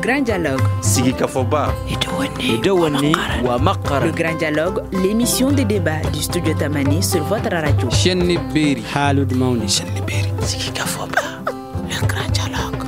Grand Dialogue. Sigi Kafoba. Le Grand Dialogue, l'émission de débat du studio Tamani sur votre radio. Shenni Beri. Halud Mauni. Shenni Beri. Sigi Kafoba. Le Grand Dialogue.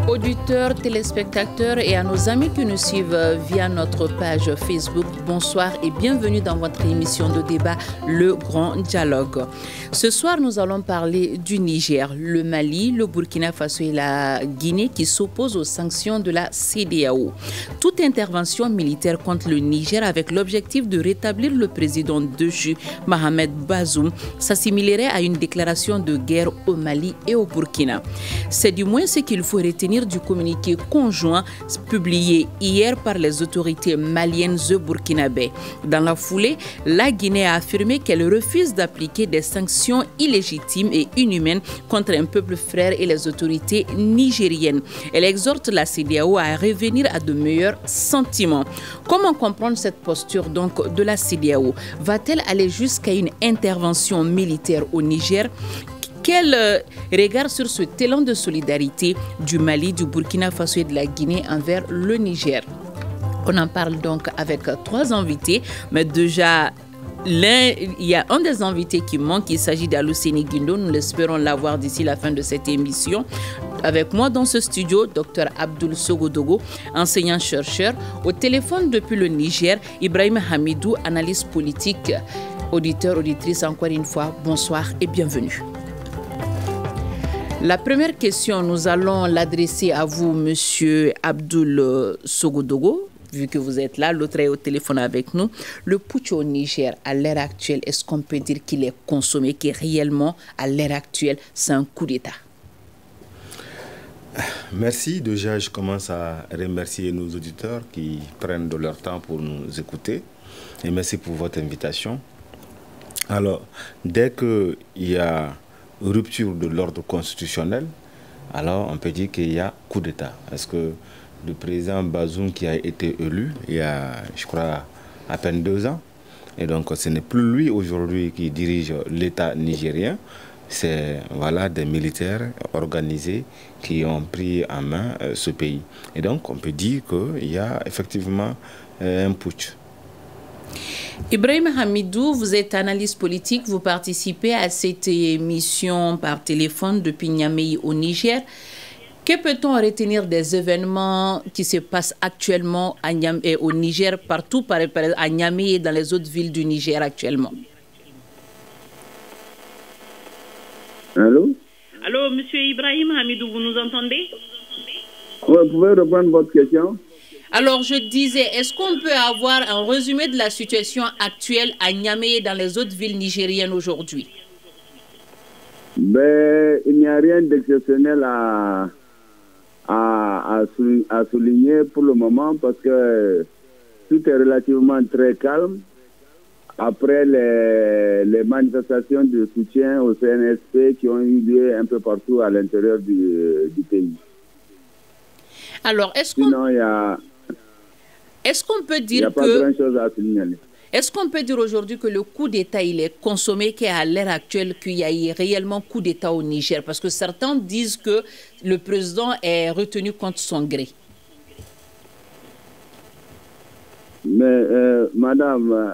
Auditeurs, téléspectateurs et à nos amis qui nous suivent via notre page Facebook, bonsoir et bienvenue dans votre émission de débat Le Grand Dialogue. Ce soir, nous allons parler du Niger, le Mali, le Burkina Faso et la Guinée qui s'opposent aux sanctions de la CEDEAO. Toute intervention militaire contre le Niger avec l'objectif de rétablir le président déchu Mohamed Bazoum s'assimilerait à une déclaration de guerre au Mali et au Burkina. C'est du moins ce qu'il faut retenir du communiqué conjoint publié hier par les autorités maliennes et burkinabè. Dans la foulée, la Guinée a affirmé qu'elle refuse d'appliquer des sanctions illégitimes et inhumaines contre un peuple frère et les autorités nigériennes. Elle exhorte la CEDEAO à revenir à de meilleurs sentiments. Comment comprendre cette posture donc de la CEDEAO? Va-t-elle aller jusqu'à une intervention militaire au Niger? Quel regard sur ce élan de solidarité du Mali, du Burkina Faso et de la Guinée envers le Niger? On en parle donc avec trois invités, mais déjà il y a un des invités qui manque, il s'agit d'Alouseni Guindo, nous l'espérons l'avoir d'ici la fin de cette émission. Avec moi dans ce studio, Dr Abdoul Sogodogo, enseignant-chercheur. Au téléphone depuis le Niger, Ibrahim Hamidou, analyste politique. Auditeur, auditrice, encore une fois, bonsoir et bienvenue. La première question, nous allons l'adresser à vous, Monsieur Abdoul Sogodogo, vu que vous êtes là, l'autre est au téléphone avec nous. Le putsch au Niger, à l'heure actuelle, est-ce qu'on peut dire qu'il est consommé, que réellement, à l'heure actuelle, c'est un coup d'État? Merci. Déjà, je commence à remercier nos auditeurs qui prennent de leur temps pour nous écouter. Et merci pour votre invitation. Alors, dès qu'il y a rupture de l'ordre constitutionnel, alors on peut dire qu'il y a coup d'État. Est-ce que le président Bazoum qui a été élu il y a, je crois, à peine 2 ans, et donc ce n'est plus lui aujourd'hui qui dirige l'État nigérien, c'est voilà, des militaires organisés qui ont pris en main ce pays. Et donc on peut dire qu'il y a effectivement un putsch. Ibrahim Hamidou, vous êtes analyste politique, vous participez à cette émission par téléphone depuis Niamey au Niger. Que peut-on retenir des événements qui se passent actuellement à Niamey, au Niger, partout à Niamey et dans les autres villes du Niger actuellement? Allô? Allô, monsieur Ibrahim Hamidou, vous nous entendez? Vous pouvez reprendre votre question? Alors, je disais, est-ce qu'on peut avoir un résumé de la situation actuelle à Niamey et dans les autres villes nigériennes aujourd'hui? Ben, il n'y a rien d'exceptionnel à souligner pour le moment parce que tout est relativement très calme. Après les manifestations de soutien au CNSP qui ont eu lieu un peu partout à l'intérieur du pays. Alors, est-ce qu'on peut dire il n'y a pas grand-chose à signaler. Est-ce qu'on peut dire aujourd'hui que le coup d'État il est consommé, qu'à l'heure actuelle qu'il y a eu réellement coup d'État au Niger? Parce que certains disent que le président est retenu contre son gré. Mais madame,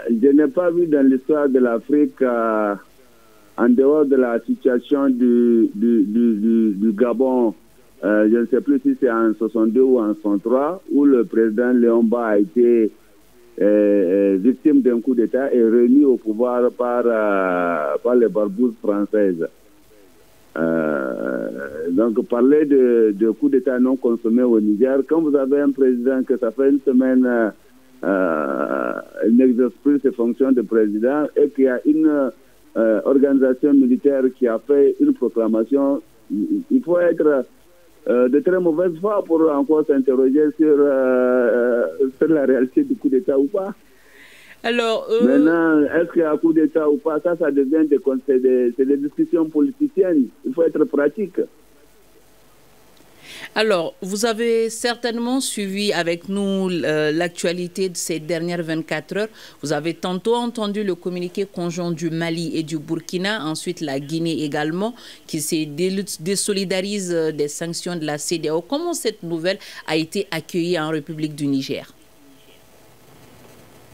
je n'ai pas vu dans l'histoire de l'Afrique, en dehors de la situation du Gabon, je ne sais plus si c'est en 62 ou en 63, où le président Léon Ba a été victime d'un coup d'État et remis au pouvoir par les barbouzes françaises. Donc parler de coup d'État non consommé au Niger, quand vous avez un président que ça fait une semaine il n'exerce plus ses fonctions de président et qu'il y a une organisation militaire qui a fait une proclamation, il faut être de très mauvaise foi pour encore s'interroger sur la réalité du coup d'État ou pas. Alors, maintenant, est-ce qu'il y a un coup d'État ou pas? Ça devient des discussions politiciennes. Il faut être pratique. Alors, vous avez certainement suivi avec nous l'actualité de ces dernières 24 heures. Vous avez tantôt entendu le communiqué conjoint du Mali et du Burkina, ensuite la Guinée également, qui se désolidarise des sanctions de la CEDEAO. Comment cette nouvelle a été accueillie en République du Niger?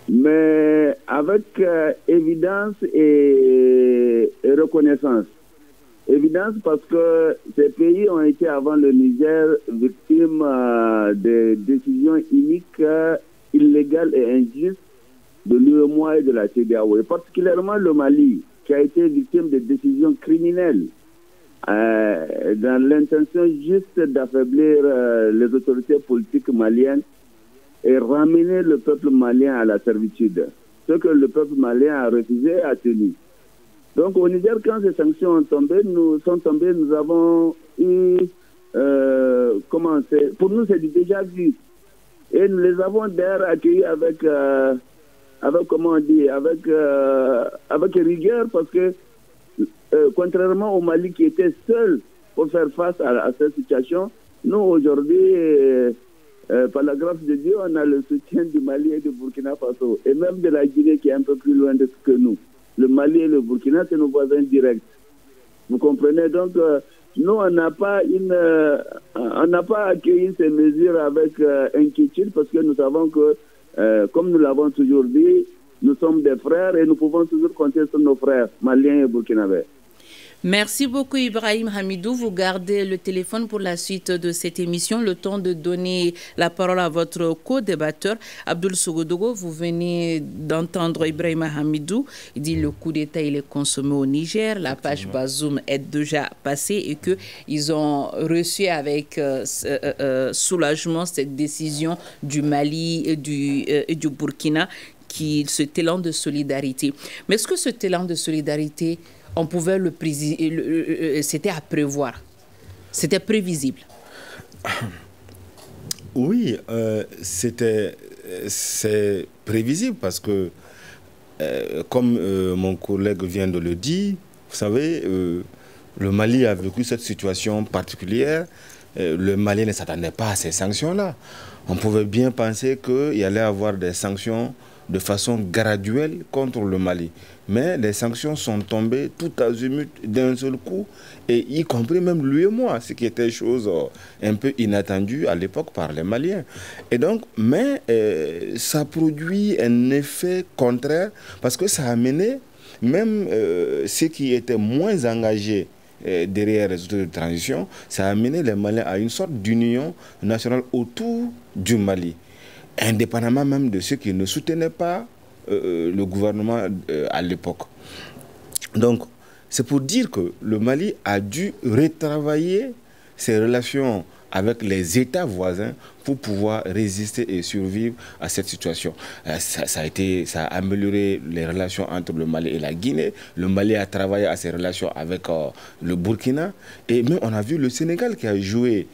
Mais avec évidence et reconnaissance. Évidence parce que ces pays ont été avant le Niger victimes de décisions iniques, illégales et injustes de l'UEMOA et de la CEDEAO. Et particulièrement le Mali, qui a été victime de décisions criminelles dans l'intention juste d'affaiblir les autorités politiques maliennes et ramener le peuple malien à la servitude. Ce que le peuple malien a refusé, a tenu. Donc au Niger, quand ces sanctions sont tombées, nous avons eu, pour nous c'est du déjà vu. Et nous les avons d'ailleurs accueillis avec rigueur, parce que contrairement au Mali qui était seul pour faire face à cette situation, nous aujourd'hui, par la grâce de Dieu, on a le soutien du Mali et du Burkina Faso, et même de la Guinée qui est un peu plus loin de ce que nous. Le Mali et le Burkina, c'est nos voisins directs. Vous comprenez? Donc, nous, on n'a pas accueilli ces mesures avec inquiétude, parce que nous savons que, comme nous l'avons toujours dit, nous sommes des frères et nous pouvons toujours compter sur nos frères maliens et burkinabés. Merci beaucoup Ibrahim Hamidou. Vous gardez le téléphone pour la suite de cette émission. Le temps de donner la parole à votre co-débatteur, Abdoul Sougodogo. Vous venez d'entendre Ibrahim Hamidou. Il dit le coup d'État il est consommé au Niger. La page Bazoum est déjà passée et qu'ils ont reçu avec soulagement cette décision du Mali et du Burkina, cet élan de solidarité. Mais est-ce que cet élan de solidarité, on pouvait c'était à prévoir, c'était prévisible? Oui, c'est prévisible parce que, comme mon collègue vient de le dire, vous savez, le Mali a vécu cette situation particulière. Le Mali ne s'attendait pas à ces sanctions-là. On pouvait bien penser qu'il y allait avoir des sanctions de façon graduelle contre le Mali. Mais les sanctions sont tombées tout azimut d'un seul coup, et y compris même lui et moi, ce qui était chose un peu inattendue à l'époque par les Maliens. Et donc, mais ça produit un effet contraire, parce que ça a amené même ceux qui étaient moins engagés derrière les autorités de transition, ça a amené les Maliens à une sorte d'union nationale autour du Mali, indépendamment même de ceux qui ne soutenaient pas le gouvernement à l'époque. Donc, c'est pour dire que le Mali a dû retravailler ses relations avec les États voisins pour pouvoir résister et survivre à cette situation. Ça a amélioré les relations entre le Mali et la Guinée. Le Mali a travaillé à ses relations avec le Burkina. Et même on a vu le Sénégal qui a joué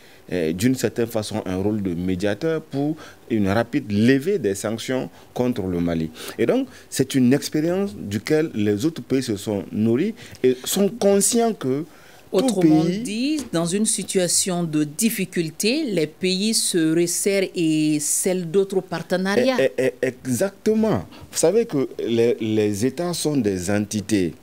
d'une certaine façon un rôle de médiateur pour une rapide levée des sanctions contre le Mali. Et donc, c'est une expérience duquel les autres pays se sont nourris et sont conscients que autrement dit, dans une situation de difficulté, les pays se resserrent et scellent d'autres partenariats. Exactement. Vous savez que les États sont des entités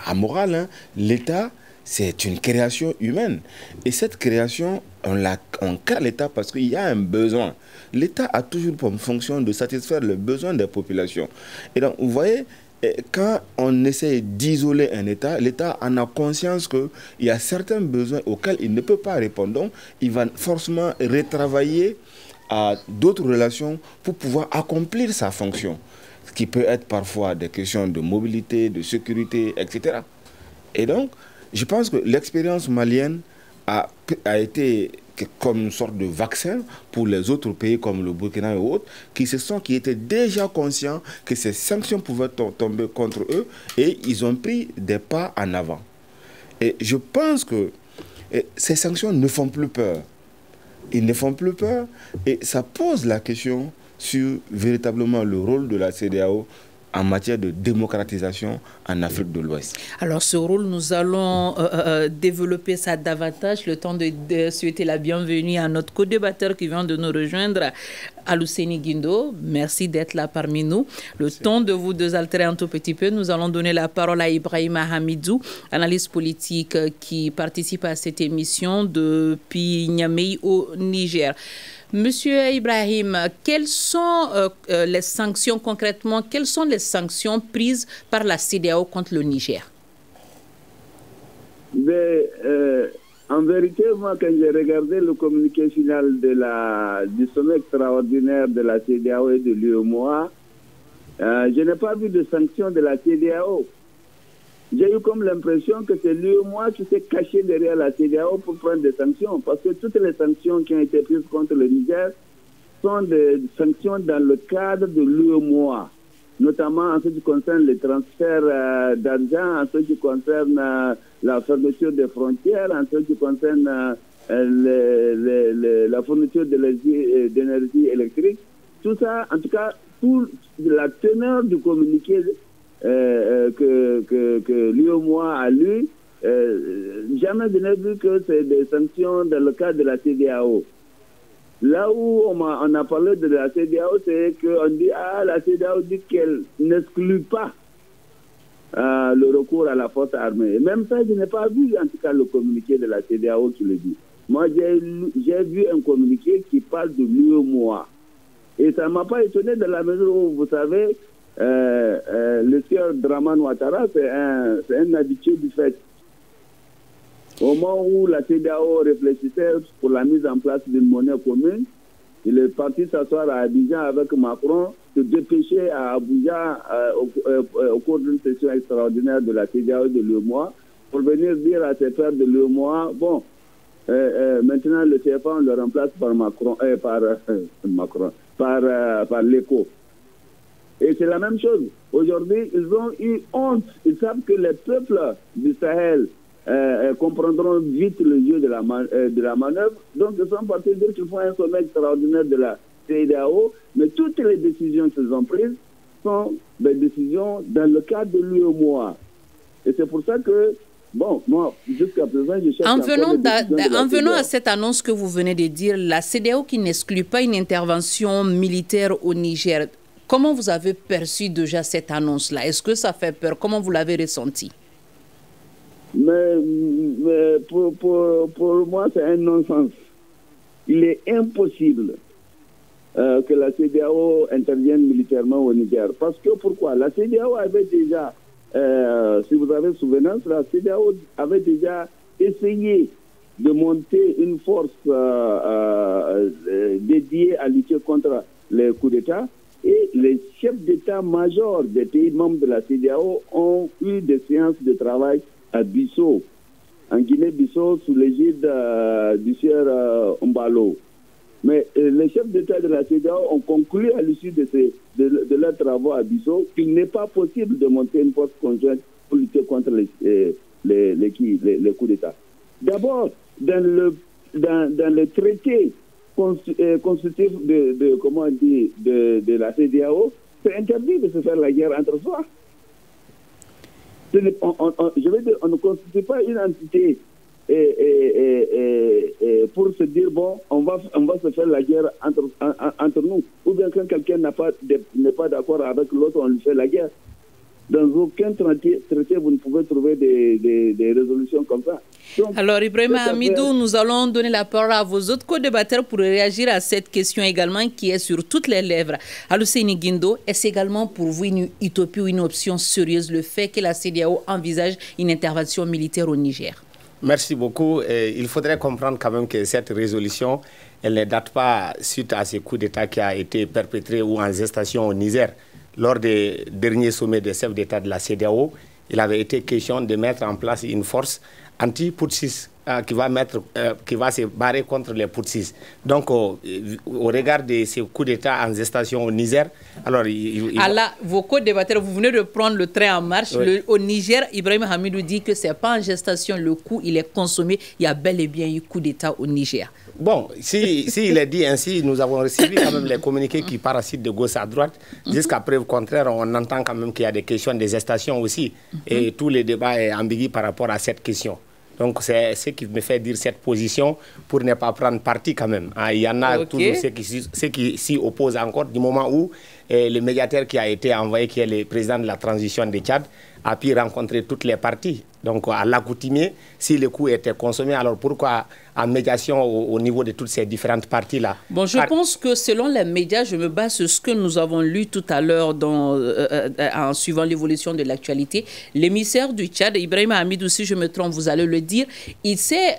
amorales. Hein. L'État, c'est une création humaine. Et cette création, on crée l'État parce qu'il y a un besoin. L'État a toujours pour fonction de satisfaire le besoin des populations. Et donc, vous voyez, quand on essaie d'isoler un État, l'État en a conscience qu'il y a certains besoins auxquels il ne peut pas répondre. Donc, il va forcément retravailler à d'autres relations pour pouvoir accomplir sa fonction. Ce qui peut être parfois des questions de mobilité, de sécurité, etc. Et donc, je pense que l'expérience malienne a été comme une sorte de vaccin pour les autres pays comme le Burkina et autres, qui étaient déjà conscients que ces sanctions pouvaient tomber contre eux, et ils ont pris des pas en avant. Et je pense que ces sanctions ne font plus peur. Ils ne font plus peur, et ça pose la question sur véritablement le rôle de la CEDEAO en matière de démocratisation en Afrique de l'Ouest. Alors ce rôle, nous allons développer ça davantage, le temps de souhaiter la bienvenue à notre co-débatteur qui vient de nous rejoindre, Alousseini Guindo. Merci d'être là parmi nous. Le temps de vous désaltérer un tout petit peu, nous allons donner la parole à Ibrahima Hamidou, analyste politique qui participe à cette émission depuis Niamey au Niger. Monsieur Ibrahim, quelles sont les sanctions concrètement, quelles sont les sanctions prises par la CEDEAO contre le Niger? En vérité, moi, quand j'ai regardé le communiqué final du sommet extraordinaire de la CEDEAO et de l'UEMOA, je n'ai pas vu de sanctions de la CEDEAO. J'ai eu comme l'impression que c'est l'UEMOA qui s'est caché derrière la CEDEAO pour prendre des sanctions. Parce que toutes les sanctions qui ont été prises contre le Niger sont des sanctions dans le cadre de l'UEMOA, notamment en ce qui concerne les transferts d'argent, en ce qui concerne la fermeture des frontières, en ce qui concerne la fourniture d'énergie électrique. Tout ça, en tout cas, toute la teneur du communiqué que l'UEMOA a lu, jamais je n'ai vu que c'est des sanctions dans le cadre de la CEDEAO. Là où on a parlé de la CEDEAO, c'est qu'on dit, la CEDEAO dit qu'elle n'exclut pas le recours à la force armée. Et même ça, je n'ai pas vu, en tout cas, le communiqué de la CEDEAO qui le dit. Moi, j'ai vu un communiqué qui parle de l'UEMOA. Et ça ne m'a pas étonné dans la mesure où, vous savez, le sieur Draman Ouattara, c'est un habitué du fait. Au moment où la CEDEAO réfléchissait pour la mise en place d'une monnaie commune, il est parti s'asseoir à Abidjan avec Macron, se dépêcher à Abuja au cours d'une session extraordinaire de la CEDEAO et de l'UEMOA pour venir dire à ses pairs de l'UEMOA, bon, maintenant le CFA on le remplace par l'ECO. Et c'est la même chose. Aujourd'hui, ils ont eu honte. Ils savent que les peuples du Sahel comprendront vite le jeu de la manœuvre. Donc, ils sont partis dire qu'ils font un sommet extraordinaire de la CEDEAO. Mais toutes les décisions qu'ils ont prises sont des décisions dans le cadre de l'UEMOA. Et c'est pour ça que, bon, moi, jusqu'à présent, je cherche... En venant à cette annonce que vous venez de dire, la CEDEAO qui n'exclut pas une intervention militaire au Niger, comment vous avez perçu déjà cette annonce-là? Est-ce que ça fait peur? Comment vous l'avez ressenti? Mais pour moi, c'est un non-sens. Il est impossible que la CEDEAO intervienne militairement au Niger. Parce que pourquoi? La CEDEAO avait déjà, si vous avez souvenance, la CEDEAO avait déjà essayé de monter une force dédiée à lutter contre les coups d'État. Et les chefs d'État-major des pays membres de la CEDEAO ont eu des séances de travail à Bissau, en Guinée-Bissau, sous l'égide du sieur Mbalo. Mais les chefs d'État de la CEDEAO ont conclu à l'issue de leurs travaux à Bissau qu'il n'est pas possible de monter une force conjointe pour lutter contre les coups d'État. D'abord, dans le traité constitutif de la CEDEAO, c'est interdit de se faire la guerre entre soi. Je veux dire, on ne constitue pas une entité pour se dire, bon, on va se faire la guerre entre nous. Ou bien quand quelqu'un n'est pas d'accord avec l'autre, on lui fait la guerre. Dans aucun traité, vous ne pouvez trouver des résolutions comme ça. Donc, alors, Ibrahima Hamidou, nous allons donner la parole à vos autres co-débatteurs pour réagir à cette question également qui est sur toutes les lèvres. Alousseini Guindo, est-ce également pour vous une utopie ou une option sérieuse le fait que la CEDEAO envisage une intervention militaire au Niger? Merci beaucoup. Il faudrait comprendre quand même que cette résolution, elle ne date pas suite à ces coups d'État qui a été perpétrés ou en gestation au Niger. Lors des derniers sommets des chefs d'État de la CEDEAO, il avait été question de mettre en place une force anti-putschiste qui va se barrer contre les Putsis. Donc, au regard de ces coups d'État en gestation au Niger, alors... vos co-débatteurs, vous venez de prendre le train en marche. Oui. Au Niger, Ibrahim Hamidou dit que ce n'est pas en gestation, le coup, il est consommé. Il y a bel et bien eu coup d'État au Niger. Bon, si il est dit ainsi, nous avons reçu quand même les communiqués qui parassitent de gauche à droite. Jusqu'à preuve contraire, on entend quand même qu'il y a des questions de gestation aussi. Et tous les débats sont ambigus par rapport à cette question. Donc c'est ce qui me fait dire cette position pour ne pas prendre parti quand même. Il y en a toujours ceux qui s'y opposent encore du moment où le médiateur qui a été envoyé, qui est le président de la transition de Tchad, a pu rencontrer toutes les parties. Donc à l'accoutumée, si le coup était consommé, alors pourquoi en médiation au niveau de toutes ces différentes parties-là? Bon, je pense que selon les médias, je me base sur ce que nous avons lu tout à l'heure en suivant l'évolution de l'actualité. L'émissaire du Tchad, Ibrahim Hamidou, si je me trompe, vous allez le dire, il s'est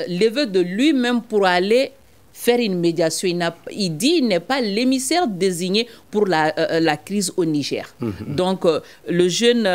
levé de lui-même pour aller faire une médiation. Il dit qu'il n'est pas l'émissaire désigné pour la crise au Niger. Donc, le jeune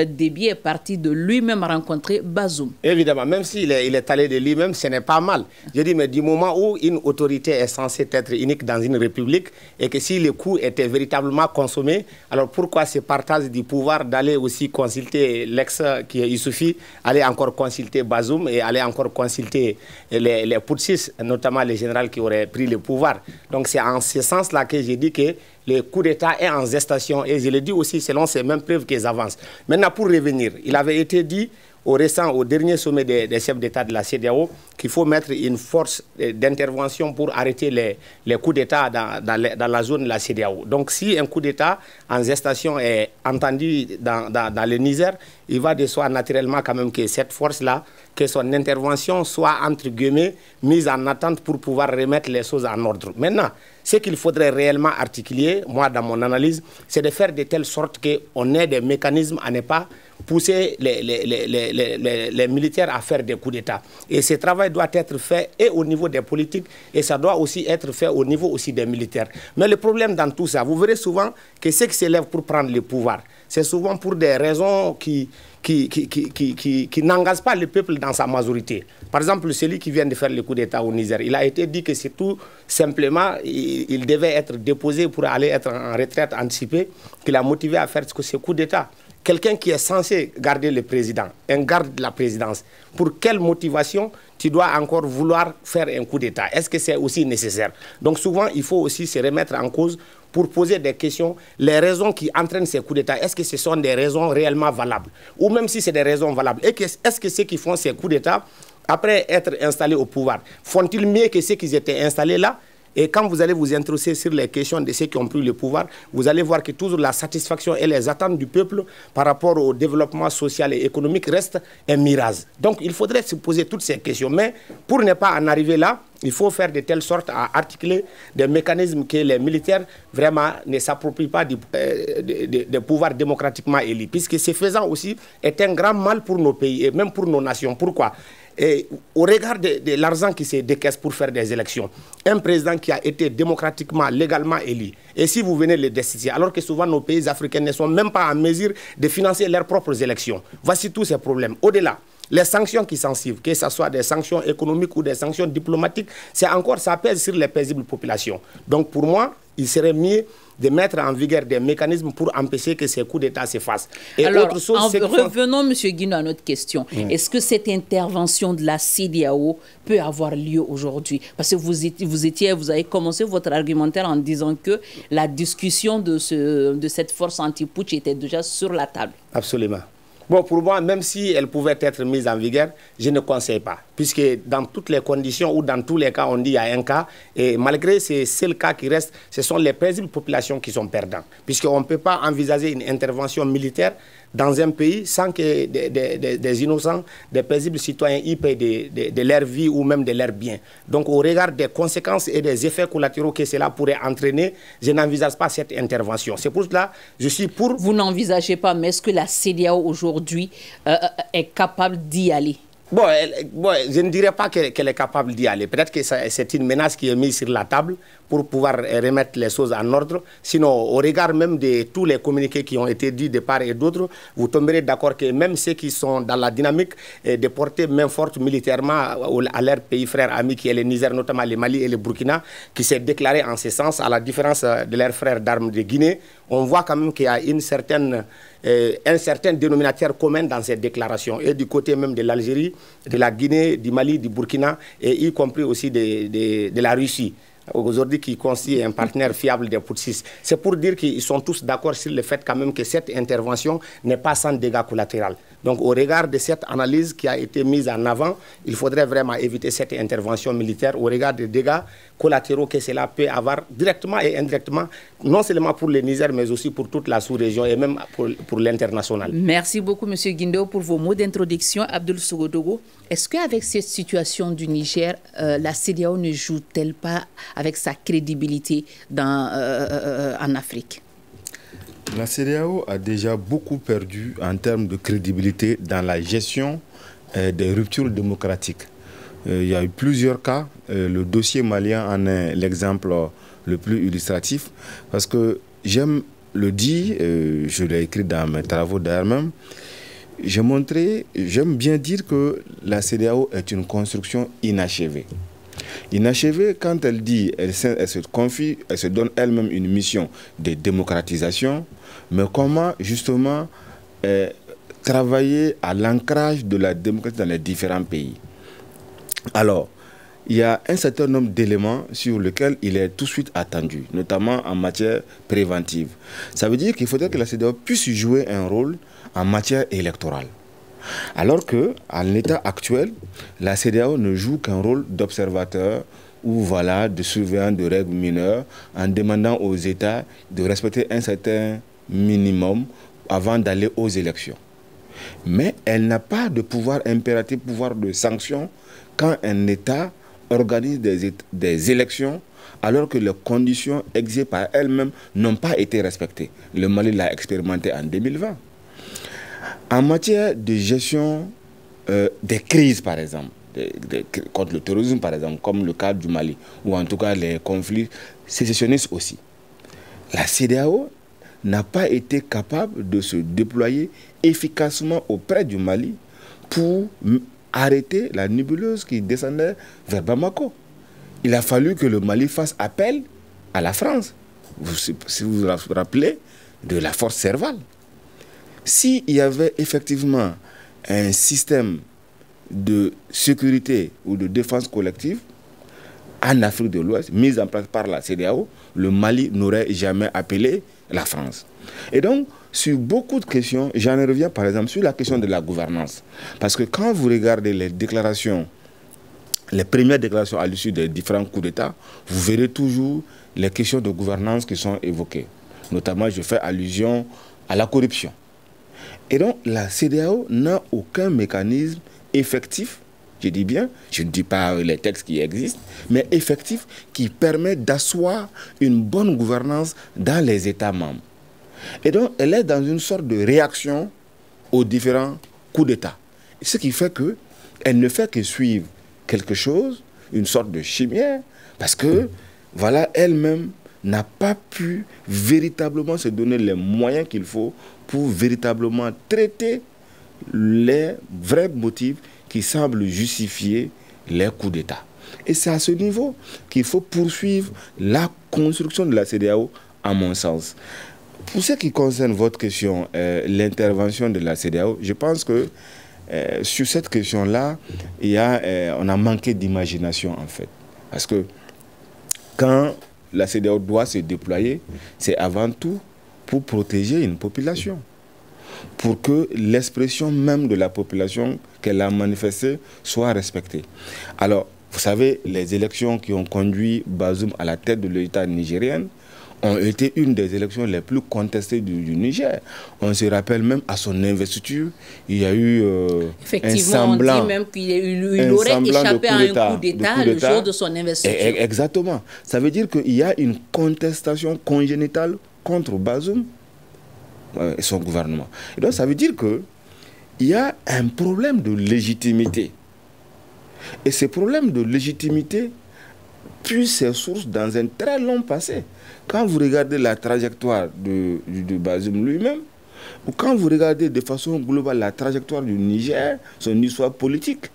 Déby est parti de lui-même rencontrer Bazoum. Évidemment, même s'il est allé de lui-même, ce n'est pas mal. Je dis, mais du moment où une autorité est censée être unique dans une république et que si le coup était véritablement consommé, alors pourquoi ce partage du pouvoir d'aller aussi consulter l'ex qui est Youssouphi, aller encore consulter Bazoum et aller encore consulter les Putsis, notamment les généraux qui auraient pris le pouvoir. Donc c'est en ce sens-là que j'ai dit que le coup d'État est en gestation et je le dis aussi selon ces mêmes preuves qu'ils avancent. Maintenant, pour revenir, il avait été dit au dernier sommet des chefs d'État de la CEDEAO qu'il faut mettre une force d'intervention pour arrêter les coups d'État dans la zone de la CEDEAO. Donc si un coup d'État en gestation est entendu dans le Niger, il va de soi naturellement quand même que cette force-là, que son intervention soit entre guillemets mise en attente pour pouvoir remettre les choses en ordre. Maintenant, ce qu'il faudrait réellement articuler, moi dans mon analyse, c'est de faire de telle sorte qu'on ait des mécanismes à ne pas pousser les militaires à faire des coups d'État. Et ce travail doit être fait et au niveau des politiques et ça doit aussi être fait au niveau aussi des militaires. Mais le problème dans tout ça, vous verrez souvent que ceux qui s'élèvent pour prendre le pouvoir, c'est souvent pour des raisons qui n'engagent pas le peuple dans sa majorité. Par exemple, celui qui vient de faire le coup d'État au Niger, il a été dit que c'est tout simplement, il devait être déposé pour aller être en retraite anticipée, qu'il a motivé à faire ce coup d'État. Quelqu'un qui est censé garder le président, un garde de la présidence, pour quelle motivation tu dois encore vouloir faire un coup d'État? Est-ce que c'est aussi nécessaire? Donc souvent, il faut aussi se remettre en cause pour poser des questions. Les raisons qui entraînent ces coups d'État, est-ce que ce sont des raisons réellement valables? Ou même si c'est des raisons valables, est-ce que ceux qui font ces coups d'État, après être installés au pouvoir, font-ils mieux que ceux qui étaient installés là? Et quand vous allez vous introduire sur les questions de ceux qui ont pris le pouvoir, vous allez voir que toujours la satisfaction et les attentes du peuple par rapport au développement social et économique restent un mirage. Donc il faudrait se poser toutes ces questions. Mais pour ne pas en arriver là, il faut faire de telle sorte à articuler des mécanismes que les militaires vraiment ne s'approprient pas des pouvoirs démocratiquement élus. Puisque ce faisant aussi est un grand mal pour nos pays et même pour nos nations. Pourquoi ? Et au regard de l'argent qui se décaisse pour faire des élections, un président qui a été démocratiquement, légalement élu, et si vous venez le destituer, alors que souvent nos pays africains ne sont même pas en mesure de financer leurs propres élections. Voici tous ces problèmes. Au-delà, les sanctions qui s'en suivent, que ce soit des sanctions économiques ou des sanctions diplomatiques, ça pèse sur les paisibles populations. Donc pour moi, il serait mieux de mettre en vigueur des mécanismes pour empêcher que ces coups d'État se fassent. Et alors, revenons, M. Guino, à notre question. Est-ce que cette intervention de la CEDEAO peut avoir lieu aujourd'hui? Parce que vous avez commencé votre argumentaire en disant que la discussion de cette force anti-putsch était déjà sur la table. Absolument. Bon, pour moi, même si elle pouvait être mise en vigueur, je ne conseille pas. Puisque dans toutes les conditions ou dans tous les cas, on dit qu'il y a un cas, et malgré ces seuls cas qui restent, ce sont les paisibles populations qui sont perdantes. Puisqu'on ne peut pas envisager une intervention militaire dans un pays sans que des innocents, des paisibles citoyens y paient de leur vie ou même de leurs biens. Donc au regard des conséquences et des effets collatéraux que cela pourrait entraîner, je n'envisage pas cette intervention. C'est pour cela que je suis pour... Vous n'envisagez pas, mais est-ce que la CEDEAO aujourd'hui est capable d'y aller? Bon, je ne dirais pas qu'elle est capable d'y aller. Peut-être que c'est une menace qui est mise sur la table pour pouvoir remettre les choses en ordre. Sinon, au regard même de tous les communiqués qui ont été dits de part et d'autre, vous tomberez d'accord que même ceux qui sont dans la dynamique de porter main forte militairement à leur pays frère ami qui est le Niger, notamment le Mali et le Burkina, qui s'est déclaré en ce sens, à la différence de leurs frères d'armes de Guinée, on voit quand même qu'il y a un certain dénominateur commun dans ces déclarations. Et du côté même de l'Algérie, de la Guinée, du Mali, du Burkina, et y compris aussi de la Russie, aujourd'hui qui constitue un partenaire fiable des Putschistes. C'est pour dire qu'ils sont tous d'accord sur le fait quand même que cette intervention n'est pas sans dégâts collatéraux. Donc au regard de cette analyse qui a été mise en avant, il faudrait vraiment éviter cette intervention militaire au regard des dégâts collatéraux que cela peut avoir directement et indirectement, non seulement pour le Niger, mais aussi pour toute la sous-région et même pour l'international. Merci beaucoup, M. Guindo, pour vos mots d'introduction. Abdoul Sogodogo, est-ce qu'avec cette situation du Niger, la CEDEAO ne joue-t-elle pas avec sa crédibilité en Afrique? La CEDEAO a déjà beaucoup perdu en termes de crédibilité dans la gestion des ruptures démocratiques. Il y a eu plusieurs cas. Le dossier malien en est l'exemple le plus illustratif. Parce que j'aime le dire, je l'ai écrit dans mes travaux d'ailleurs même, j'aime bien dire que la CEDEAO est une construction inachevée. Inachevée quand elle dit, elle se confie, elle se donne elle-même une mission de démocratisation, mais comment justement travailler à l'ancrage de la démocratie dans les différents pays. Alors, il y a un certain nombre d'éléments sur lesquels il est tout de suite attendu, notamment en matière préventive. Ça veut dire qu'il faudrait que la CEDEAO puisse jouer un rôle en matière électorale. Alors qu'à l'état actuel, la CEDEAO ne joue qu'un rôle d'observateur ou voilà, de surveillant de règles mineures en demandant aux États de respecter un certain minimum avant d'aller aux élections. Mais elle n'a pas de pouvoir impératif, pouvoir de sanction quand un État organise des élections alors que les conditions exigées par elles-mêmes n'ont pas été respectées. Le Mali l'a expérimenté en 2020. En matière de gestion des crises, par exemple, contre le terrorisme, par exemple, comme le cas du Mali, ou en tout cas les conflits sécessionnistes aussi, la CEDEAO n'a pas été capable de se déployer efficacement auprès du Mali pour arrêter la nébuleuse qui descendait vers Bamako. Il a fallu que le Mali fasse appel à la France, si vous vous rappelez, de la force Serval. S'il y avait effectivement un système de sécurité ou de défense collective en Afrique de l'Ouest, mis en place par la CEDEAO, le Mali n'aurait jamais appelé la France. Et donc, sur beaucoup de questions, j'en reviens par exemple sur la question de la gouvernance. Parce que quand vous regardez les déclarations, les premières déclarations à l'issue des différents coups d'État, vous verrez toujours les questions de gouvernance qui sont évoquées. Notamment, je fais allusion à la corruption. Et donc, la CEDEAO n'a aucun mécanisme effectif, je dis bien, je ne dis pas les textes qui existent, mais effectif, qui permet d'asseoir une bonne gouvernance dans les États membres. Et donc, elle est dans une sorte de réaction aux différents coups d'État. Ce qui fait qu'elle ne fait que suivre quelque chose, une sorte de chimère, parce que, voilà, elle-même n'a pas pu véritablement se donner les moyens qu'il faut pour véritablement traiter les vrais motifs qui semblent justifier les coups d'État. Et c'est à ce niveau qu'il faut poursuivre la construction de la CEDEAO, à mon sens. Pour ce qui concerne votre question, l'intervention de la CEDEAO, je pense que sur cette question-là, on a manqué d'imagination en fait. Parce que quand la CEDEAO doit se déployer, c'est avant tout pour protéger une population, pour que l'expression même de la population qu'elle a manifestée soit respectée. Alors, vous savez, les élections qui ont conduit Bazoum à la tête de l'État nigérien ont été une des élections les plus contestées du Niger. On se rappelle même à son investiture, il y a eu un semblant. On dit même qu'il aurait échappé à un coup d'État le jour de son investiture. Exactement. Ça veut dire qu'il y a une contestation congénitale contre Bazoum et son gouvernement. Et donc ça veut dire qu'il y a un problème de légitimité Et ces problèmes de légitimité puisent ses sources dans un très long passé. Quand vous regardez la trajectoire de Bazoum lui-même, ou quand vous regardez de façon globale la trajectoire du Niger, son histoire politique,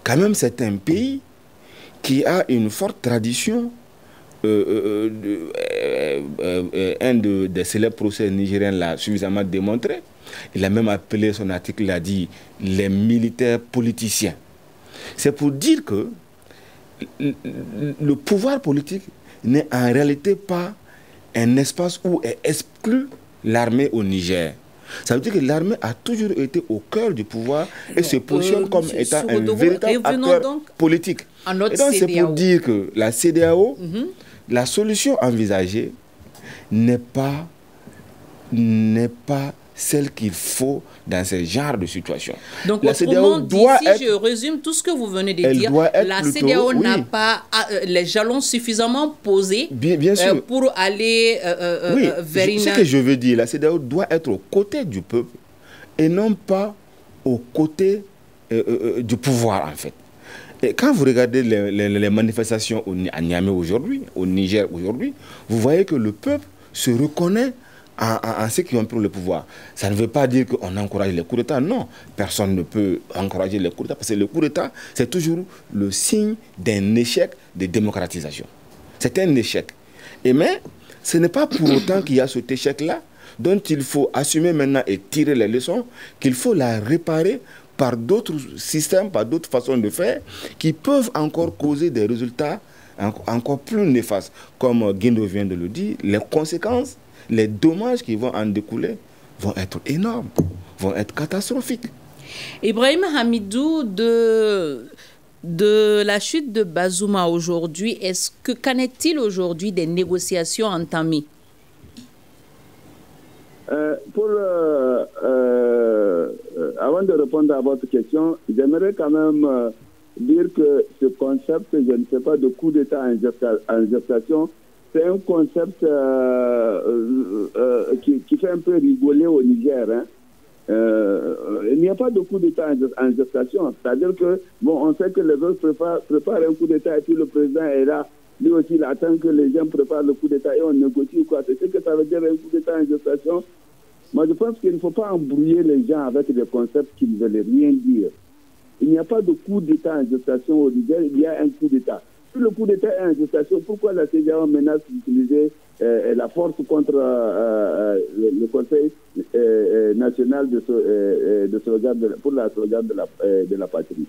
quand même c'est un pays qui a une forte tradition. Un des célèbres procès nigériens l'a suffisamment démontré. Il a même appelé son article, il a dit les militaires politiciens. C'est pour dire que le pouvoir politique n'est en réalité pas un espace où est exclu l'armée au Niger. Ça veut dire que l'armée a toujours été au cœur du pouvoir et se positionne comme étant un véritable acteur politique. Et donc c'est pour dire que la CEDEAO, la solution envisagée n'est pas celle qu'il faut dans ce genre de situation. Donc, autrement dit, si je résume tout ce que vous venez de dire, la CEDEAO n'a pas les jalons suffisamment posés pour aller vers une... Ce que je veux dire, la CEDEAO doit être aux côtés du peuple et non pas aux côtés du pouvoir, en fait. Et quand vous regardez les manifestations à Niamey aujourd'hui, au Niger aujourd'hui, vous voyez que le peuple se reconnaît en ceux qui ont pris le pouvoir. Ça ne veut pas dire qu'on encourage les coups d'État. Non, personne ne peut encourager les coups d'État parce que le coup d'État, c'est toujours le signe d'un échec de démocratisation. C'est un échec. Mais ce n'est pas pour autant qu'il y a cet échec-là dont il faut assumer maintenant et tirer les leçons, qu'il faut la réparer par d'autres systèmes, par d'autres façons de faire qui peuvent encore causer des résultats encore plus néfastes. Comme Guindo vient de le dire, les conséquences, les dommages qui vont en découler vont être énormes, vont être catastrophiques. Ibrahim Hamidou, de la chute de Bazouma aujourd'hui, qu'en est-il aujourd'hui des négociations entamées? Avant de répondre à votre question, j'aimerais quand même dire que ce concept, je ne sais pas, de coup d'État en gestation, c'est un concept qui fait un peu rigoler au Niger. Hein. Il n'y a pas de coup d'État en gestation. C'est-à-dire que, bon, on sait que les autres préparent un coup d'État et puis le président est là. Lui aussi, il attend que les gens préparent le coup d'État et on négocie quoi. C'est ce que ça veut dire un coup d'État en gestation. Moi, je pense qu'il ne faut pas embrouiller les gens avec des concepts qui ne veulent rien dire. Il n'y a pas de coup d'État en gestation au Niger, il y a un coup d'État. Si le coup d'État est en gestation, pourquoi la CEDEAO menace d'utiliser la force contre le Conseil national de sauvegarde pour la sauvegarde de la patrie?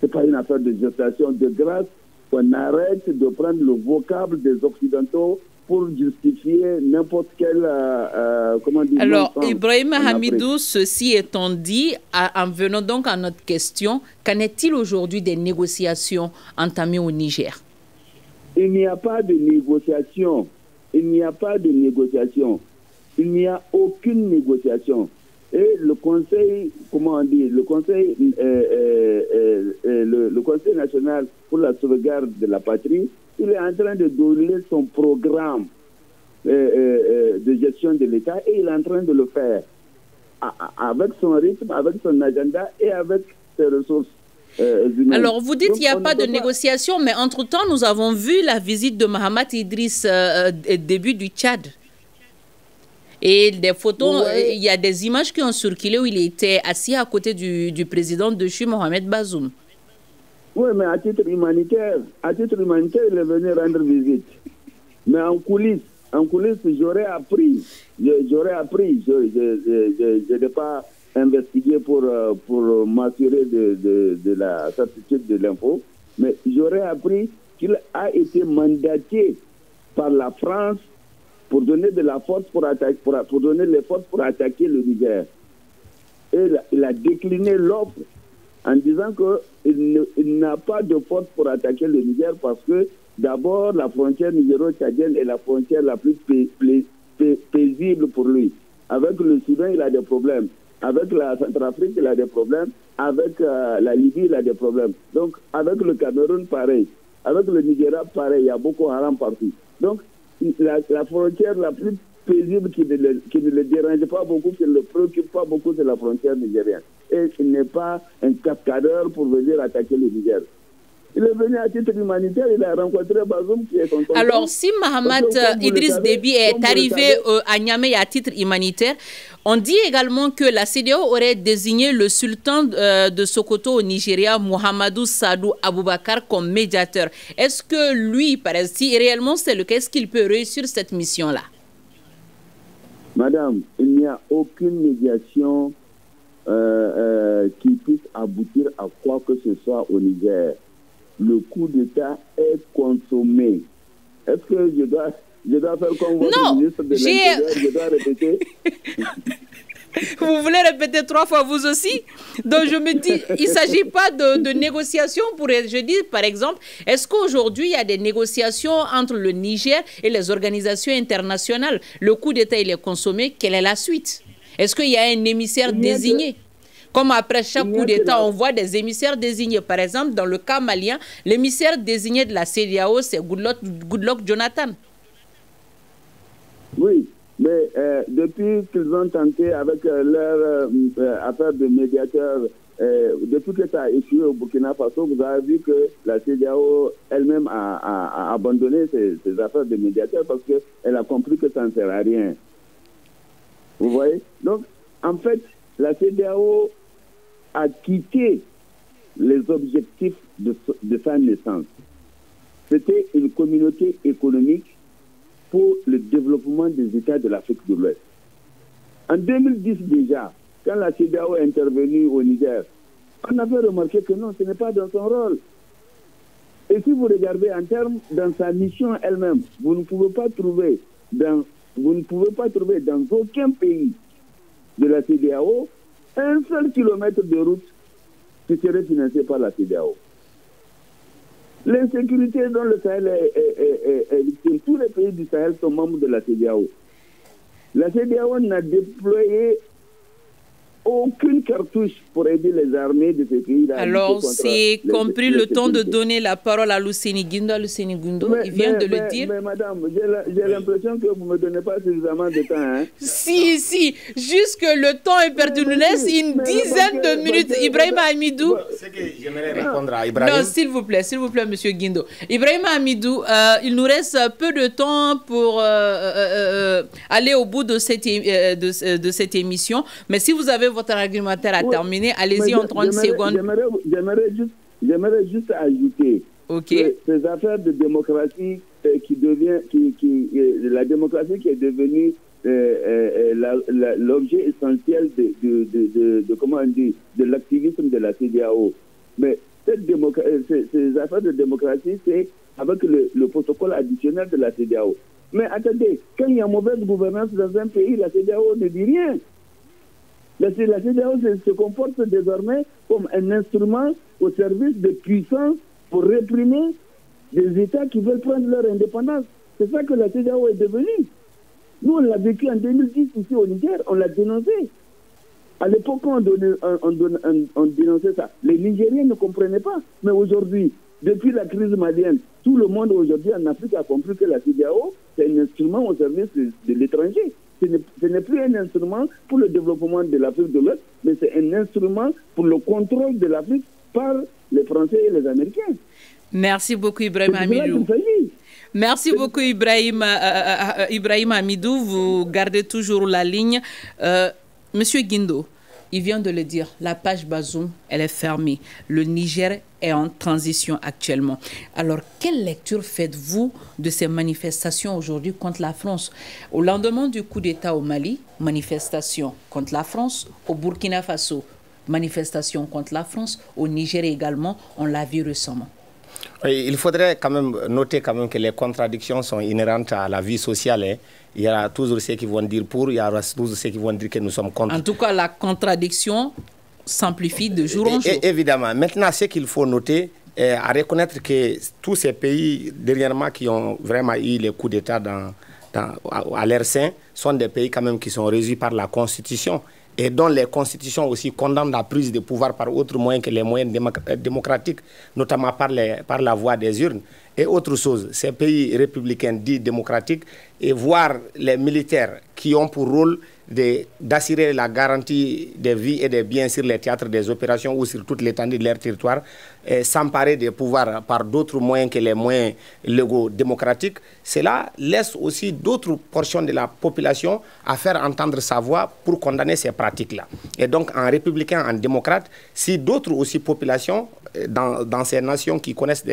Ce n'est pas une affaire de gestation. De grâce, qu'on arrête de prendre le vocable des Occidentaux pour justifier n'importe quel... comment dire, alors, Ibrahim Hamidou, ceci étant dit, en venant donc à notre question, qu'en est-il aujourd'hui des négociations entamées au Niger? Il n'y a pas de négociation. Il n'y a pas de négociation. Il n'y a aucune négociation. Et le Conseil, comment on dit, le Conseil national pour la sauvegarde de la patrie, il est en train de donner son programme de gestion de l'État et il est en train de le faire avec son rythme, avec son agenda et avec ses ressources humaines. Alors, vous dites qu'il n'y a pas de négociation, mais entre-temps, nous avons vu la visite de Mahamat Idriss début du Tchad. Et des photos, il y a des images qui ont circulé où il était assis à côté du président de Chine, Mohamed Bazoum. Oui, mais à titre humanitaire, il est venu rendre visite. Mais en coulisses, j'aurais appris. Je n'ai pas investigué pour m'assurer de la certitude de l'info, mais j'aurais appris qu'il a été mandaté par la France pour donner de la force pour donner les forces pour attaquer le Niger. Et il a décliné l'offre en disant qu'il n'a pas de force pour attaquer le Niger parce que d'abord la frontière nigéro-tchadienne est la frontière la plus paisible pour lui. Avec le Soudan, il a des problèmes. Avec la Centrafrique, il a des problèmes. Avec la Libye, il a des problèmes. Donc avec le Cameroun, pareil. Avec le Nigeria, pareil. Il y a Boko Haram partout. Donc la frontière la plus paisible qui ne le dérange pas beaucoup, qui ne le préoccupe pas beaucoup, c'est la frontière nigérienne. et il n'est pas un cascadeur pour venir attaquer le Niger. Il est venu à titre humanitaire, il a rencontré Bazoum qui est son tonton. Alors, si Mahamat Idriss Déby est arrivé à Niamey à titre humanitaire, on dit également que la CEDEAO aurait désigné le sultan de Sokoto au Nigeria, Mohamedou Sadou Aboubakar, comme médiateur. Est-ce que lui, si réellement c'est le cas, est-ce qu'il peut réussir cette mission-là? Madame, il n'y a aucune médiation qui puisse aboutir à quoi que ce soit au Niger. Le coup d'État est consommé. Est-ce que je dois faire comme votre ministre de l'Intérieur? Je dois répéter. Vous voulez répéter 3 fois vous aussi? Donc je me dis, il ne s'agit pas de négociations pour... Je dis par exemple, est-ce qu'aujourd'hui il y a des négociations entre le Niger et les organisations internationales? Le coup d'État il est consommé, quelle est la suite? Est-ce qu'il y a un émissaire désigné? Comme après chaque coup d'État, on voit des émissaires désignés. Par exemple, dans le cas malien, l'émissaire désigné de la CEDEAO, c'est Goodluck Jonathan. Oui, mais depuis qu'ils ont tenté avec leur affaire de médiateur, depuis que ça a échoué au Burkina Faso, vous avez vu que la CEDEAO elle-même a abandonné ses affaires de médiateur parce qu'elle a compris que ça ne sert à rien. Vous voyez? Donc, en fait, la CEDEAO a quitté les objectifs de sa naissance. C'était une communauté économique pour le développement des États de l'Afrique de l'Ouest. En 2010 déjà, quand la CEDEAO est intervenue au Niger, on avait remarqué que non, ce n'est pas dans son rôle. Et si vous regardez en termes dans sa mission elle-même, vous ne pouvez pas trouver dans aucun pays de la CEDEAO un seul kilomètre de route qui serait financé par la CEDEAO. L'insécurité dans le Sahel est victime. Tous les pays du Sahel sont membres de la CEDEAO. La CEDEAO n'a déployé aucune cartouche pour aider les armées de ces pays-là. Alors, c'est compris le temps de donner la parole à Luceni Guindo. Luceni Guindo, il vient de le dire. Mais madame, j'ai l'impression que vous ne me donnez pas suffisamment de temps. Hein? Si, juste que le temps est perdu. Nous laisse une dizaine de minutes. Ibrahim Amidou. C'est que j'aimerais répondre à Ibrahim. Non, s'il vous plaît, monsieur Guindo. Ibrahim Amidou, il nous reste peu de temps pour aller au bout de cette émission. Mais si vous avez votre argumentaire à terminer, allez-y en 30 secondes. J'aimerais juste ajouter que ces affaires de démocratie la démocratie qui est devenue l'objet essentiel de l'activisme de la CEDEAO. Mais ces affaires de démocratie, c'est avec le protocole additionnel de la CEDEAO. Mais attendez, quand il y a mauvaise gouvernance dans un pays, la CEDEAO ne dit rien. La CEDEAO se comporte désormais comme un instrument au service de puissance pour réprimer des États qui veulent prendre leur indépendance. C'est ça que la CEDEAO est devenue. Nous, on l'a vécu en 2010 ici au Niger, on l'a dénoncé. À l'époque, on dénonçait ça. Les Nigériens ne comprenaient pas. Mais aujourd'hui, depuis la crise malienne, tout le monde aujourd'hui en Afrique a compris que la CEDEAO, c'est un instrument au service de l'étranger. Ce n'est plus un instrument pour le développement de l'Afrique de l'Ouest, mais c'est un instrument pour le contrôle de l'Afrique par les Français et les Américains. Merci beaucoup, Ibrahim Amidou. Merci beaucoup, Ibrahim Amidou. Vous gardez toujours la ligne. Monsieur Guindo, il vient de le dire, la page Bazoum, elle est fermée. Le Niger est en transition actuellement. Alors, quelle lecture faites-vous de ces manifestations aujourd'hui contre la France? Au lendemain du coup d'État au Mali, manifestation contre la France. Au Burkina Faso, manifestation contre la France. Au Niger également, on l'a vu récemment. Il faudrait quand même noter que les contradictions sont inhérentes à la vie sociale. Hein. Il y aura toujours ceux qui vont dire pour, il y aura toujours ceux qui vont dire que nous sommes contre. En tout cas, la contradiction s'amplifie de jour en jour. Évidemment. Maintenant, ce qu'il faut noter, à reconnaître que tous ces pays, dernièrement, qui ont vraiment eu les coups d'État à leur sein, sont des pays quand même qui sont régis par la Constitution et dont les constitutions aussi condamnent la prise de pouvoir par autre moyen que les moyens démocratiques, notamment par la voie des urnes. Et autre chose, ces pays républicains dits démocratiques, et voir les militaires qui ont pour rôle d'assurer la garantie des vies et des biens sur les théâtres des opérations ou sur toute l'étendue de leur territoire, s'emparer des pouvoirs par d'autres moyens que les moyens légaux démocratiques, cela laisse aussi d'autres portions de la population à faire entendre sa voix pour condamner ces pratiques-là. Et donc, en républicain, en démocrate, si d'autres aussi populations dans ces nations qui connaissent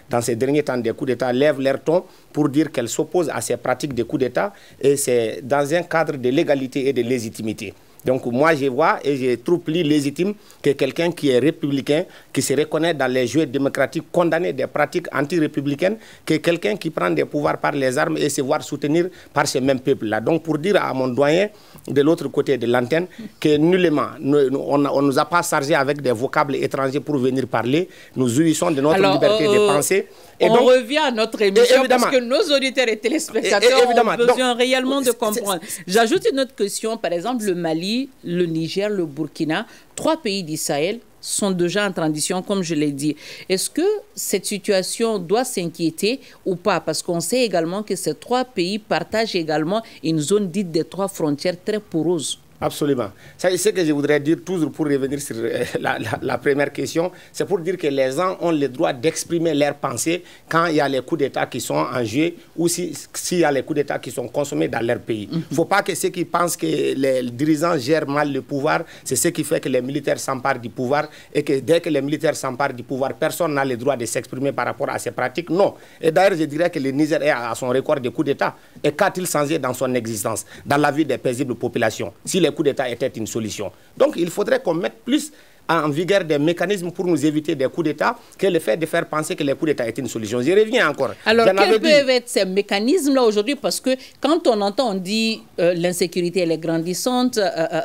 dans ces derniers temps des coups d'État lèvent leur ton pour dire qu'elles s'opposent à ces pratiques de coups d'État, et c'est dans un cadre de légalité et de légitimité. Donc moi je vois et je trouve plus légitime que quelqu'un qui est républicain, qui se reconnaît dans les jeux démocratiques, condamner des pratiques anti-républicaines, que quelqu'un qui prend des pouvoirs par les armes et se voir soutenir par ces mêmes peuples-là. Donc pour dire à mon doyen de l'autre côté de l'antenne que nullement, on ne nous a pas chargé avec des vocables étrangers pour venir parler, nous jouissons de notre liberté de penser. Et on revient à notre émission parce que nos auditeurs et téléspectateurs ont besoin réellement de comprendre. J'ajoute une autre question, par exemple le Mali, le Niger, le Burkina, 3 pays d'Israël sont déjà en transition, comme je l'ai dit. Est-ce que cette situation doit s'inquiéter ou pas? Parce qu'on sait également que ces 3 pays partagent également une zone dite des 3 frontières très poreuses. Absolument. C'est ce que je voudrais dire toujours pour revenir sur la première question. C'est pour dire que les gens ont le droit d'exprimer leurs pensées quand il y a les coups d'État qui sont en jeu ou s'il y a les coups d'État qui sont consommés dans leur pays. Il ne faut pas que ceux qui pensent que les dirigeants gèrent mal le pouvoir, c'est ce qui fait que les militaires s'emparent du pouvoir et que dès que les militaires s'emparent du pouvoir, personne n'a le droit de s'exprimer par rapport à ces pratiques. Non. Et d'ailleurs, je dirais que le Niger est à son record de coups d'État. Et qu'a-t-il changé dans son existence, dans la vie des paisibles populations? Si les coups d'État était une solution. Donc il faudrait qu'on mette plus en vigueur des mécanismes pour nous éviter des coups d'État que le fait de faire penser que les coups d'État étaient une solution. J'y reviens encore. Alors, quels peuvent être ces mécanismes-là aujourd'hui? Parce que quand on entend, on dit l'insécurité elle est grandissante,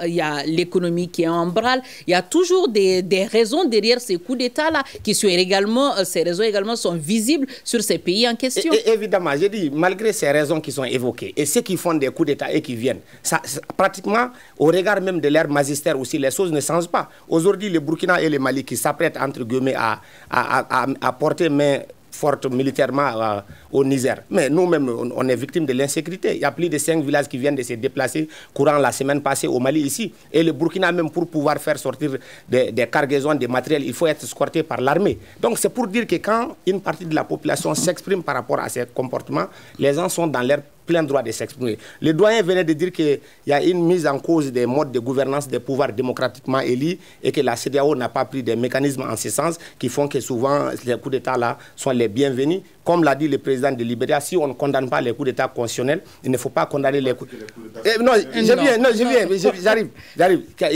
il y a l'économie qui est en branle, il y a toujours des raisons derrière ces coups d'État-là, qui sont également, ces raisons également sont visibles sur ces pays en question. Évidemment, j'ai dit, malgré ces raisons qui sont évoquées, et ceux qui font des coups d'État et qui viennent, pratiquement, au regard même de leur magistère aussi, les choses ne changent pas. Aujourd'hui, le Burkina et le Mali qui s'apprêtent entre guillemets à porter main forte militairement au Niger. Mais nous-mêmes, on est victime de l'insécurité. Il y a plus de 5 villages qui viennent de se déplacer courant la semaine passée au Mali ici. Et le Burkina, même pour pouvoir faire sortir des cargaisons de matériel, il faut être escorté par l'armée. Donc c'est pour dire que quand une partie de la population s'exprime par rapport à ces comportements, les gens sont dans leur plein droit de s'exprimer. Le doyen venait de dire qu'il y a une mise en cause des modes de gouvernance des pouvoirs démocratiquement élus et que la CEDEAO n'a pas pris des mécanismes en ce sens qui font que souvent les coups d'État là sont les bienvenus. Comme l'a dit le président de Libéria, si on ne condamne pas les coups d'État constitutionnels, il ne faut pas condamner les coups d'État. Non, j'arrive.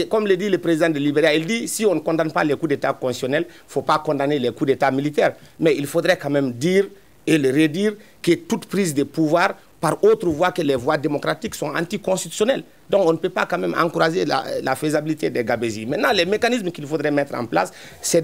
Comme le dit le président de Libéria, il dit si on ne condamne pas les coups d'État constitutionnels, il ne faut pas condamner les coups d'État militaires. Mais il faudrait quand même dire et le redire que toute prise de pouvoir par autre voie que les voies démocratiques sont anticonstitutionnelles. Donc on ne peut pas quand même encourager la faisabilité des gabésies. Maintenant, les mécanismes qu'il faudrait mettre en place, c'est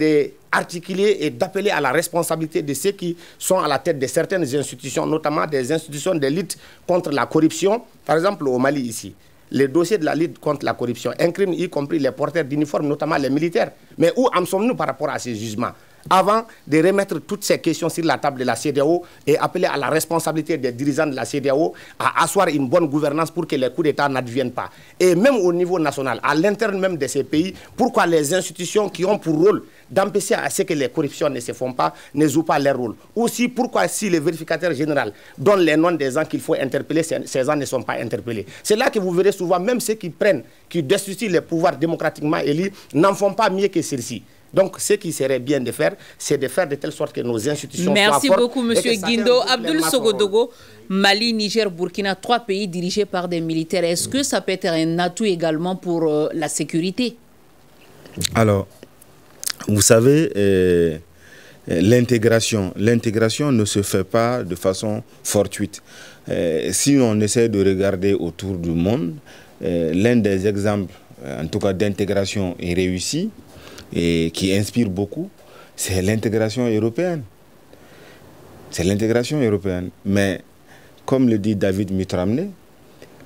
d'articuler et d'appeler à la responsabilité de ceux qui sont à la tête de certaines institutions, notamment des institutions de lutte contre la corruption. Par exemple, au Mali ici, les dossiers de la lutte contre la corruption incriminent y compris les porteurs d'uniformes, notamment les militaires. Mais où en sommes-nous par rapport à ces jugements? Avant de remettre toutes ces questions sur la table de la CEDEAO et appeler à la responsabilité des dirigeants de la CEDEAO à asseoir une bonne gouvernance pour que les coups d'État n'adviennent pas. Et même au niveau national, à l'interne même de ces pays, pourquoi les institutions qui ont pour rôle d'empêcher à ce que les corruptions ne se font pas, ne jouent pas leur rôle? Aussi, pourquoi si le vérificateur général donne les noms des gens qu'il faut interpeller, ces gens ne sont pas interpellés? C'est là que vous verrez souvent, même ceux qui destituent les pouvoirs démocratiquement élus, n'en font pas mieux que ceux-ci. Donc, ce qui serait bien de faire, c'est de faire de telle sorte que nos institutions soient fortes. Merci beaucoup, M. Guindo. Abdoul Sogodogo, Mali, Niger, Burkina, 3 pays dirigés par des militaires. Est-ce que ça peut être un atout également pour la sécurité? Alors, vous savez, l'intégration ne se fait pas de façon fortuite. Si on essaie de regarder autour du monde, l'un des exemples, en tout cas d'intégration, est réussi et qui inspire beaucoup, c'est l'intégration européenne. C'est l'intégration européenne. Mais, comme le dit David Mitramné,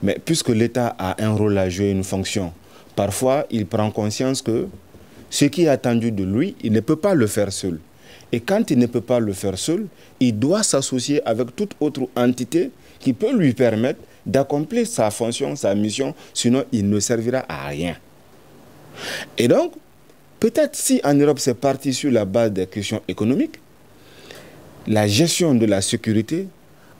mais puisque l'État a un rôle à jouer, une fonction, parfois il prend conscience que ce qui est attendu de lui, il ne peut pas le faire seul. Et quand il ne peut pas le faire seul, il doit s'associer avec toute autre entité qui peut lui permettre d'accomplir sa fonction, sa mission, sinon il ne servira à rien. Et donc, peut-être si en Europe c'est parti sur la base des questions économiques, la gestion de la sécurité,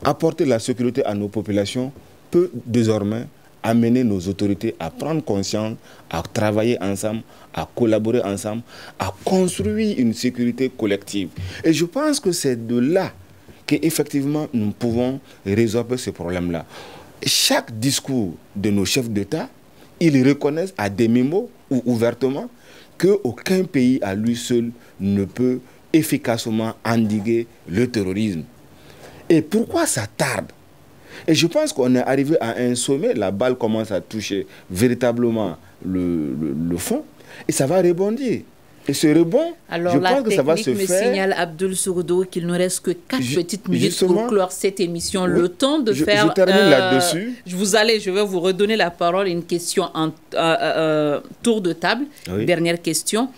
apporter la sécurité à nos populations peut désormais amener nos autorités à prendre conscience, à travailler ensemble, à collaborer ensemble, à construire une sécurité collective. Et je pense que c'est de là qu'effectivement nous pouvons résoudre ce problème-là. Chaque discours de nos chefs d'État, ils reconnaissent à demi-mot ou ouvertement qu'aucun pays à lui seul ne peut efficacement endiguer le terrorisme. Et pourquoi ça tarde? Et je pense qu'on est arrivé à un sommet, la balle commence à toucher véritablement le fond, et ça va rebondir. Et ce rebond, alors, je pense que ça va se faire... Alors la technique me signale, Abdoul Sourdo, qu'il ne reste que 4 petites minutes pour clore cette émission. Oui, le temps de faire... Je termine là-dessus. Je vais vous redonner la parole. Une question en tour de table. Oui. Dernière question.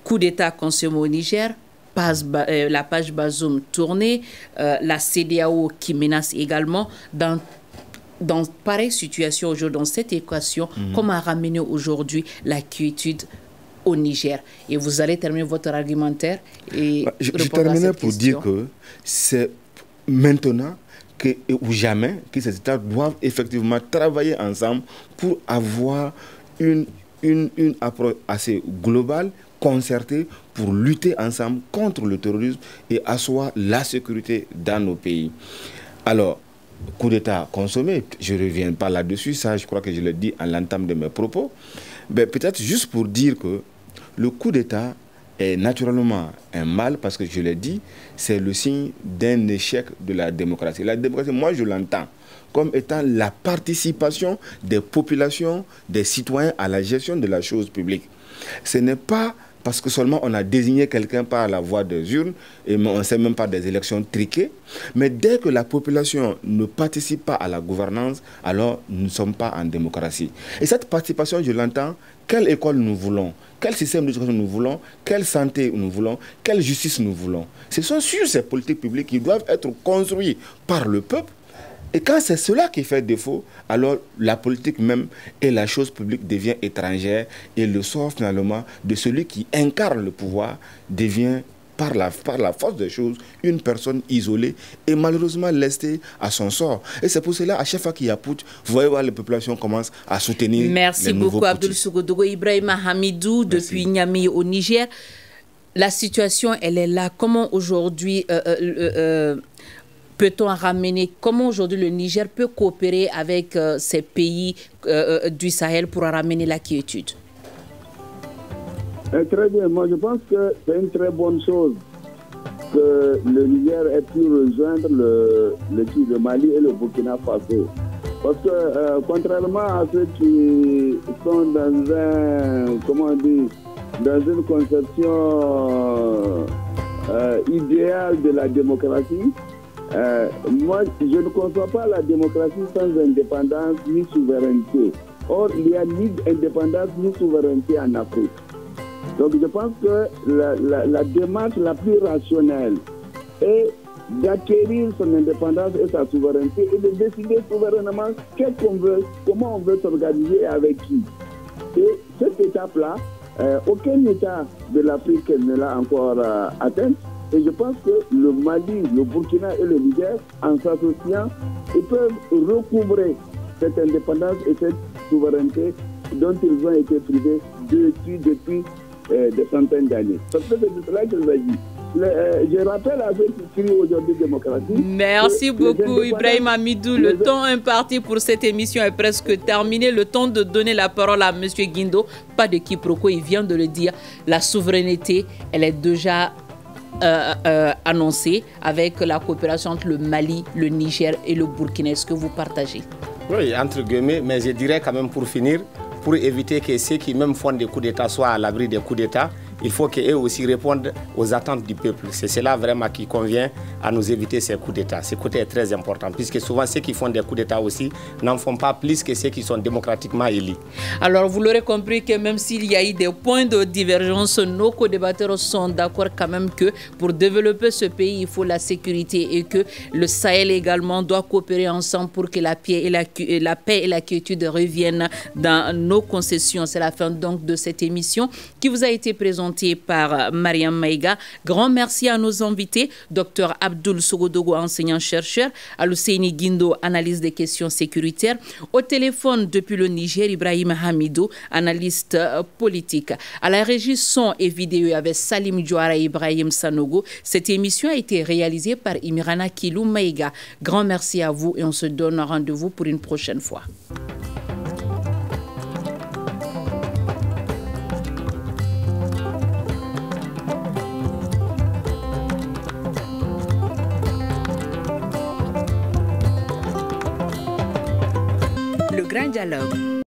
Coup d'État consommé au Niger. La page Bazoum tournée. La CEDEAO qui menace également. Dans pareille situation aujourd'hui, dans cette équation, comment ramener aujourd'hui la quiétude au Niger? Et vous allez terminer votre argumentaire. Et je terminais pour dire que c'est maintenant ou jamais que ces États doivent effectivement travailler ensemble pour avoir une approche assez globale, concertée, pour lutter ensemble contre le terrorisme et asseoir la sécurité dans nos pays. Alors, coup d'État consommé, je ne reviens pas là-dessus, ça je crois que je l'ai dit à l'entame de mes propos. Ben, peut-être juste pour dire que le coup d'État est naturellement un mal, parce que je l'ai dit, c'est le signe d'un échec de la démocratie. La démocratie, moi je l'entends comme étant la participation des populations, des citoyens à la gestion de la chose publique. Ce n'est pas parce que seulement on a désigné quelqu'un par la voie des urnes, et on ne sait même pas des élections triquées, mais dès que la population ne participe pas à la gouvernance, alors nous ne sommes pas en démocratie. Et cette participation, je l'entends, quelle école nous voulons, quel système d'éducation nous voulons, quelle santé nous voulons, quelle justice nous voulons. Ce sont sur ces politiques publiques qui doivent être construites par le peuple. Et quand c'est cela qui fait défaut, alors la politique même et la chose publique devient étrangère, et le sort finalement de celui qui incarne le pouvoir devient par la force des choses une personne isolée et malheureusement lestée à son sort. Et c'est pour cela, à chaque fois qu'il y a putsch, vous voyez voir les populations commencent à soutenir. Merci beaucoup Abdoul Sourdo. Ibrahima Hamidou depuis Niamey au Niger. La situation, elle est là. Comment aujourd'hui peut-on ramener, comment aujourd'hui le Niger peut coopérer avec ces pays du Sahel pour ramener la quiétude? Très bien, moi je pense que c'est une très bonne chose que le Niger ait pu rejoindre le Mali et le Burkina Faso. Parce que contrairement à ceux qui sont dans une conception idéale de la démocratie, moi, je ne conçois pas la démocratie sans indépendance ni souveraineté. Or, il n'y a ni indépendance ni souveraineté en Afrique. Donc, je pense que la démarche la plus rationnelle est d'acquérir son indépendance et sa souveraineté et de décider souverainement qu'est-ce qu'on veut, comment on veut s'organiser et avec qui. Et cette étape-là, aucun État de l'Afrique ne l'a encore atteinte. Et je pense que le Mali, le Burkina et le Niger, en s'associant, ils peuvent recouvrer cette indépendance et cette souveraineté dont ils ont été privés depuis des centaines d'années. Parce que c'est de cela qu'il s'agit. Je rappelle à ceux qui crient aujourd'hui démocratie. Merci beaucoup Ibrahim Hamidou. Le temps imparti pour cette émission est presque terminé. Le temps de donner la parole à M. Guindo. Pas de quiproquo, il vient de le dire. La souveraineté, elle est déjà annoncée avec la coopération entre le Mali, le Niger et le Burkina. Est-ce que vous partagez? Oui, entre guillemets, mais je dirais quand même pour finir, pour éviter que ceux qui même font des coups d'État soient à l'abri des coups d'État, il faut qu'eux aussi répondent aux attentes du peuple. C'est cela vraiment qui convient à nous éviter ces coups d'État. Ce côté est très important, puisque souvent ceux qui font des coups d'État aussi n'en font pas plus que ceux qui sont démocratiquement élus. Alors vous l'aurez compris que même s'il y a eu des points de divergence, nos co-débatteurs sont d'accord quand même que pour développer ce pays, il faut la sécurité et que le Sahel également doit coopérer ensemble pour que la paix et la quiétude reviennent dans nos concessions. C'est la fin donc de cette émission qui vous a été présentée par Mariam Maïga. Grand merci à nos invités, Dr Abdoul Sogodogo, enseignant-chercheur, Alusseini Guindo, analyse des questions sécuritaires. Au téléphone depuis le Niger, Ibrahim Hamidou, analyste politique. À la régie son et vidéo avec Salim Diouara et Ibrahim Sanogo. Cette émission a été réalisée par Imirana Kilou Maïga. Grand merci à vous et on se donne rendez-vous pour une prochaine fois. Le Grand Dialogue.